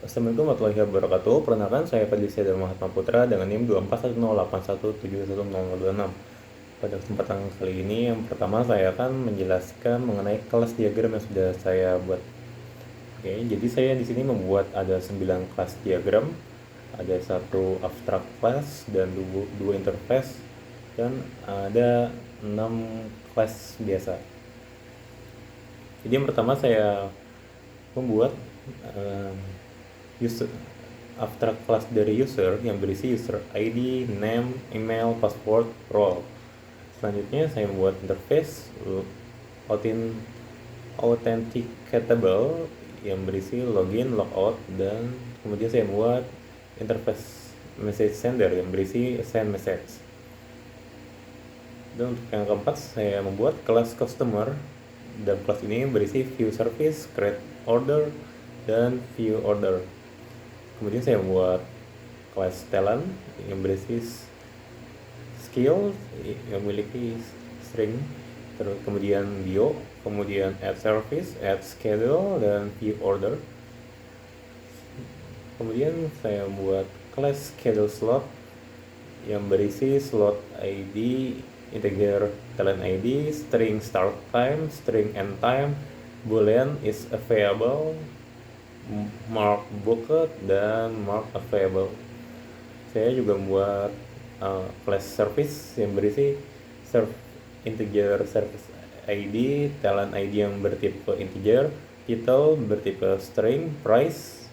Assalamualaikum warahmatullahi wabarakatuh. Perkenalkan saya Fadli Syedar Mahatma Putra dengan NIM 241081710026. Pada kesempatan kali ini yang pertama saya akan menjelaskan mengenai kelas diagram yang sudah saya buat. Oke, jadi saya di sini membuat ada 9 kelas diagram, ada satu abstrak class dan dua interface, dan ada 6 kelas biasa. Jadi yang pertama saya membuat um, user abstract class dari user yang berisi user ID, name, email, password, role. Selanjutnya saya membuat interface authenticatable yang berisi login, logout, dan kemudian saya membuat interface message sender yang berisi send message. Dan untuk yang keempat saya membuat kelas customer, dan kelas ini berisi view service, create order, dan view order. Kemudian saya membuat kelas talent yang berisi skill yang memiliki string, terus kemudian bio, kemudian add service, add schedule, dan view order. Kemudian saya membuat kelas schedule slot yang berisi slot ID, integer talent ID, string start time, string end time, boolean is available, mark booked, dan mark available. Saya juga membuat class service yang berisi integer service ID, talent ID yang bertipe integer, title bertipe string, price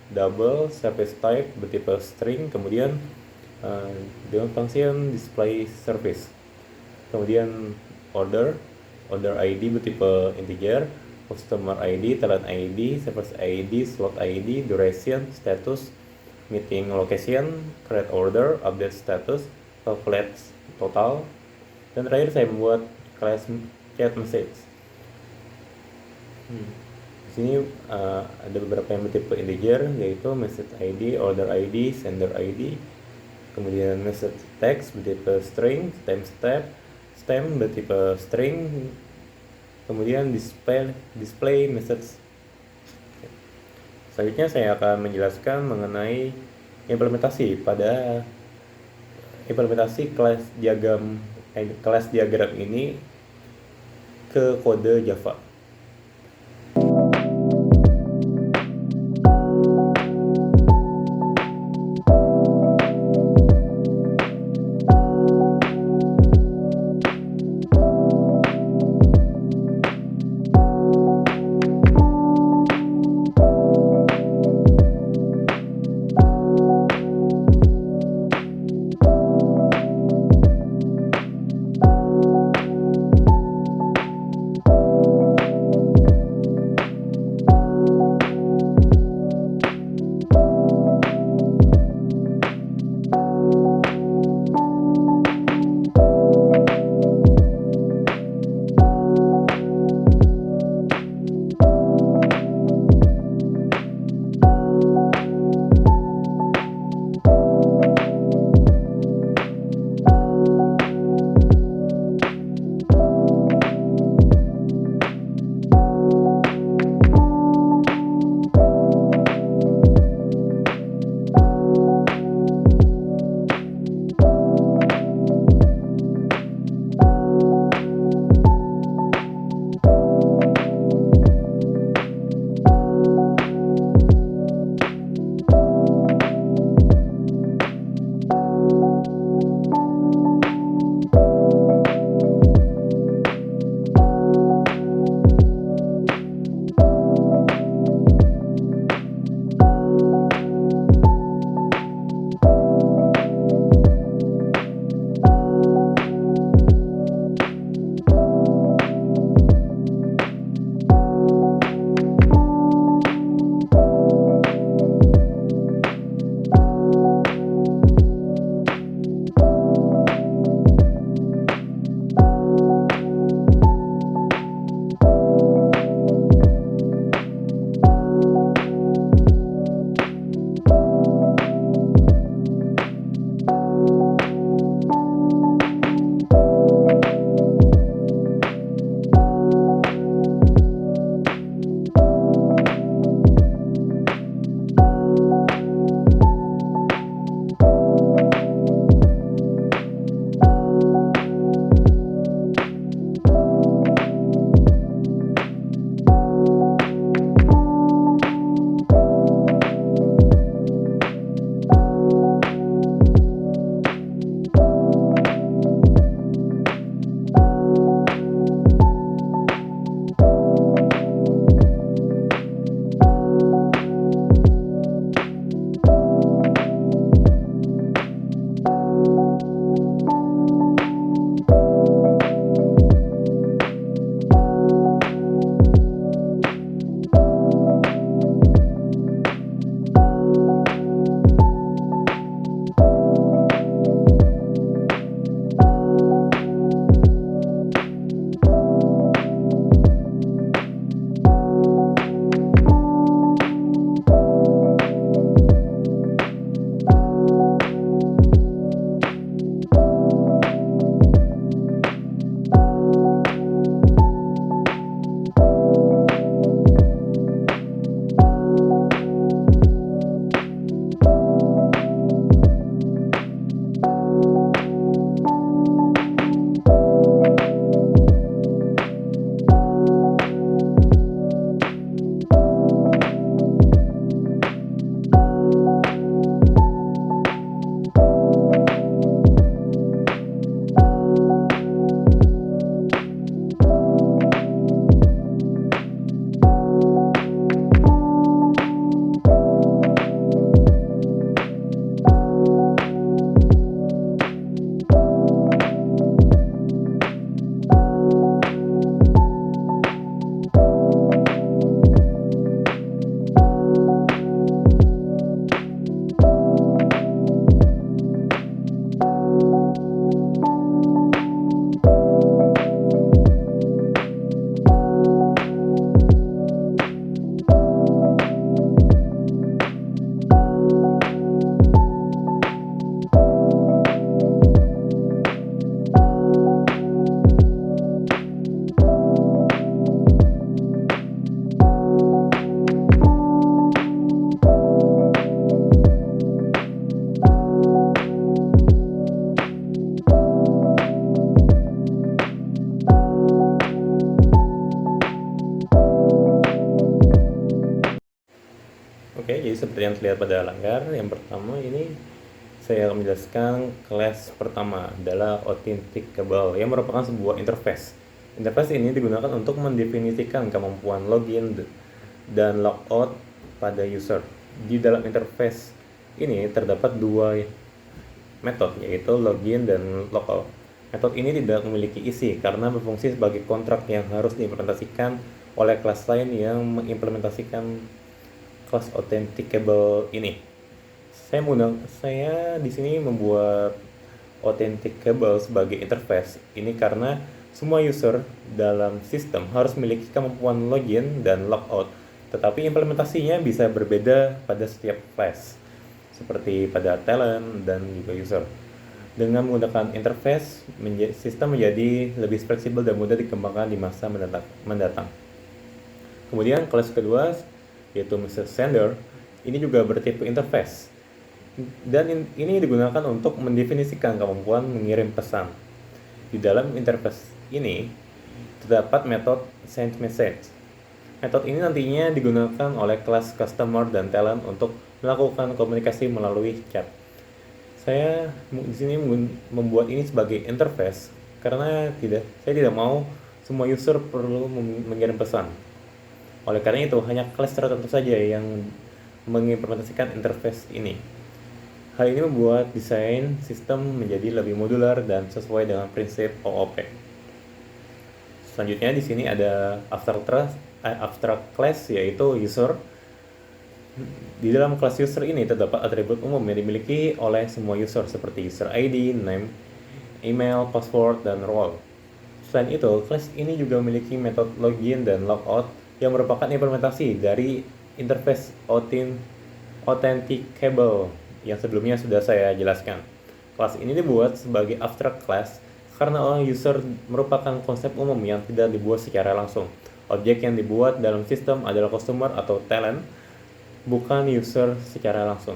double, service type bertipe string, kemudian dengan function display service. Kemudian order ID bertipe integer, customer ID, talent ID, service ID, slot ID, duration, status, meeting location, create order, update status, calculate total. Dan terakhir saya membuat class chat message. Di sini ada beberapa yang bertipe integer, yaitu message ID, order ID, sender ID, kemudian message text bertipe string, stem bertipe string, kemudian display message. Selanjutnya saya akan menjelaskan mengenai implementasi kelas diagram ini ke kode Java. Oke, jadi seperti yang terlihat pada layar, yang pertama ini saya akan menjelaskan kelas pertama adalah Authenticable yang merupakan sebuah interface. Interface ini digunakan untuk mendefinisikan kemampuan login dan logout pada user. Di dalam interface ini terdapat dua metode, yaitu login dan logout. Metode ini tidak memiliki isi karena berfungsi sebagai kontrak yang harus diimplementasikan oleh kelas lain yang mengimplementasikan kelas Authenticable ini. Saya di sini membuat Authenticable sebagai interface ini karena semua user dalam sistem harus memiliki kemampuan login dan logout, tetapi implementasinya bisa berbeda pada setiap class, seperti pada talent dan juga user. Dengan menggunakan interface, sistem menjadi lebih fleksibel dan mudah dikembangkan di masa mendatang. Kemudian kelas kedua yaitu message sender, ini juga bertipe interface. Dan ini digunakan untuk mendefinisikan kemampuan mengirim pesan. Di dalam interface ini terdapat metode send message. Metode ini nantinya digunakan oleh kelas customer dan talent untuk melakukan komunikasi melalui chat. Saya di sini membuat ini sebagai interface karena saya tidak mau semua user perlu mengirim pesan. Oleh karena itu, hanya kelas tertentu saja yang mengimplementasikan interface ini. Hal ini membuat desain sistem menjadi lebih modular dan sesuai dengan prinsip OOP. Selanjutnya di sini ada abstract class, yaitu user. Di dalam kelas user ini terdapat atribut umum yang dimiliki oleh semua user seperti user ID, name, email, password, dan role. Selain itu, kelas ini juga memiliki metode login dan logout yang merupakan implementasi dari interface Authenticable yang sebelumnya sudah saya jelaskan. Kelas ini dibuat sebagai abstract class karena user merupakan konsep umum yang tidak dibuat secara langsung. Objek yang dibuat dalam sistem adalah customer atau talent, bukan user secara langsung.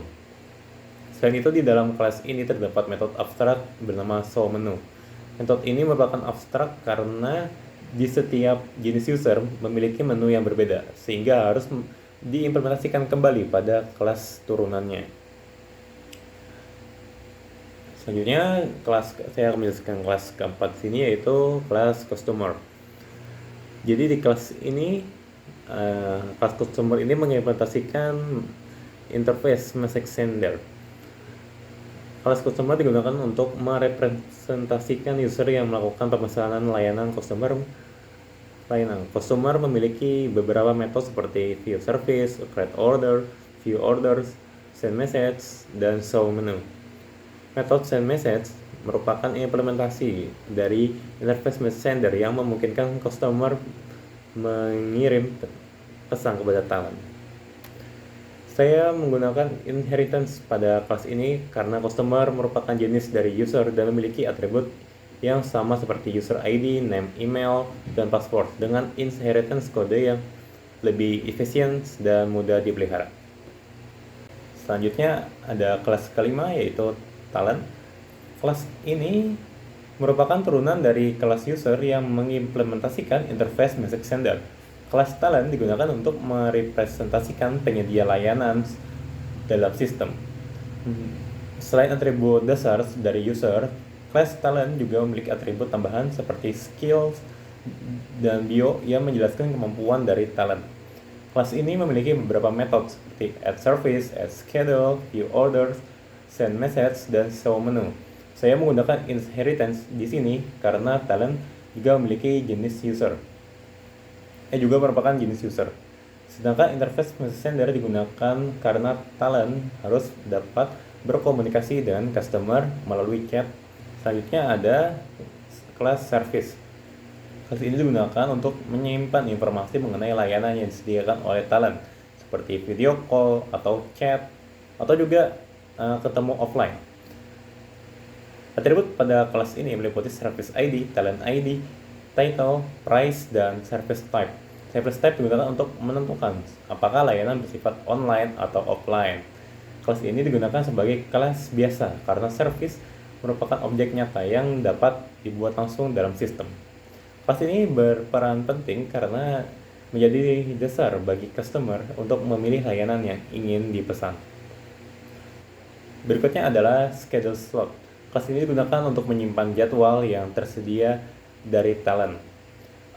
Selain itu, di dalam kelas ini terdapat metode abstrak bernama showMenu. Metode ini merupakan abstrak karena di setiap jenis user memiliki menu yang berbeda, sehingga harus diimplementasikan kembali pada kelas turunannya. Selanjutnya, saya akan menjelaskan kelas keempat di sini, yaitu kelas customer. Jadi di kelas ini, kelas customer ini mengimplementasikan interface message sender. Kelas customer digunakan untuk merepresentasikan user yang melakukan pemesanan layanan customer. Customer memiliki beberapa metode seperti view service, create order, view orders, send message, dan show menu. Metode send message merupakan implementasi dari interface message sender yang memungkinkan customer mengirim pesan kepada talent. Saya menggunakan inheritance pada kelas ini karena customer merupakan jenis dari user dan memiliki atribut yang sama seperti user ID, name, email, dan password dengan inheritance kode yang lebih efisien dan mudah dipelihara. Selanjutnya ada kelas kelima, yaitu talent. Kelas ini merupakan turunan dari kelas user yang mengimplementasikan interface message sender. Kelas talent digunakan untuk merepresentasikan penyedia layanan dalam sistem. Selain atribut dasar dari user, kelas talent juga memiliki atribut tambahan seperti skills dan bio yang menjelaskan kemampuan dari talent. Kelas ini memiliki beberapa metode seperti add service, add schedule, view orders, send message, dan show menu. Saya menggunakan inheritance di sini karena talent juga memiliki jenis user. Juga merupakan jenis user. Sedangkan interface message sender digunakan karena talent harus dapat berkomunikasi dengan customer melalui chat. Selanjutnya ada kelas service. Kelas ini digunakan untuk menyimpan informasi mengenai layanan yang disediakan oleh talent, seperti video call atau chat, atau juga ketemu offline. Atribut pada kelas ini meliputi service ID, talent ID, title, price, dan service type. Service type digunakan untuk menentukan apakah layanan bersifat online atau offline. Kelas ini digunakan sebagai kelas biasa karena service merupakan objek nyata yang dapat dibuat langsung dalam sistem. Kelas ini berperan penting karena menjadi dasar bagi customer untuk memilih layanan yang ingin dipesan. Berikutnya adalah schedule slot. Kelas ini digunakan untuk menyimpan jadwal yang tersedia dari talent.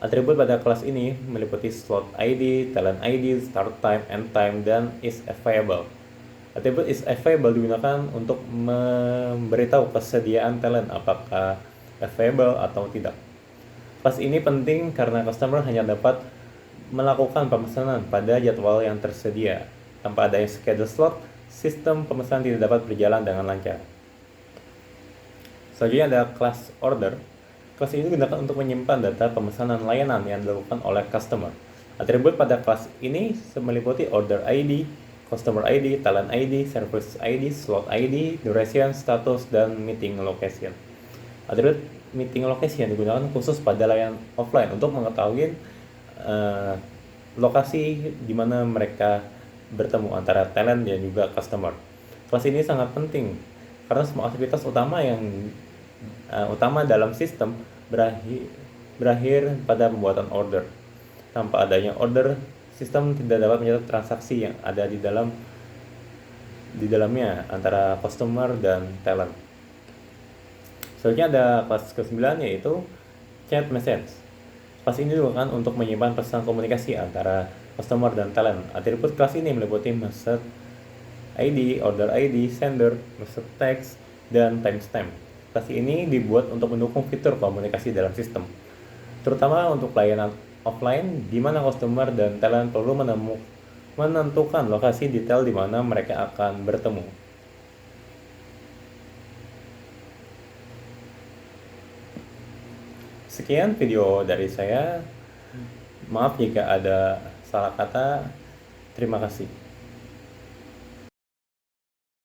Atribut pada kelas ini meliputi slot ID, talent ID, start time, end time, dan is available. Atribut is available digunakan untuk memberitahu kesediaan talent apakah available atau tidak. Kelas ini penting karena customer hanya dapat melakukan pemesanan pada jadwal yang tersedia. Tanpa adanya schedule slot, sistem pemesanan tidak dapat berjalan dengan lancar. Selanjutnya ada class order. Kelas ini digunakan untuk menyimpan data pemesanan layanan yang dilakukan oleh customer. Atribut pada kelas ini meliputi order ID, customer ID, talent ID, service ID, slot ID, duration, status, dan meeting location. Atribut meeting location digunakan khusus pada layanan offline untuk mengetahui lokasi di mana mereka bertemu antara talent dan juga customer. Kelas ini sangat penting karena semua aktivitas utama dalam sistem berakhir pada pembuatan order. Tanpa adanya order, sistem tidak dapat mencatat transaksi yang ada di dalamnya antara customer dan talent. Selanjutnya ada kelas ke-9 yaitu chat message. Kelas ini digunakan untuk menyimpan pesan komunikasi antara customer dan talent. Atribut kelas ini meliputi message ID, order ID, sender, message text, dan timestamp. Kelas ini dibuat untuk mendukung fitur komunikasi dalam sistem, terutama untuk layanan offline di mana customer dan talent perlu menentukan lokasi detail di mana mereka akan bertemu. Sekian video dari saya. Maaf jika ada salah kata. Terima kasih.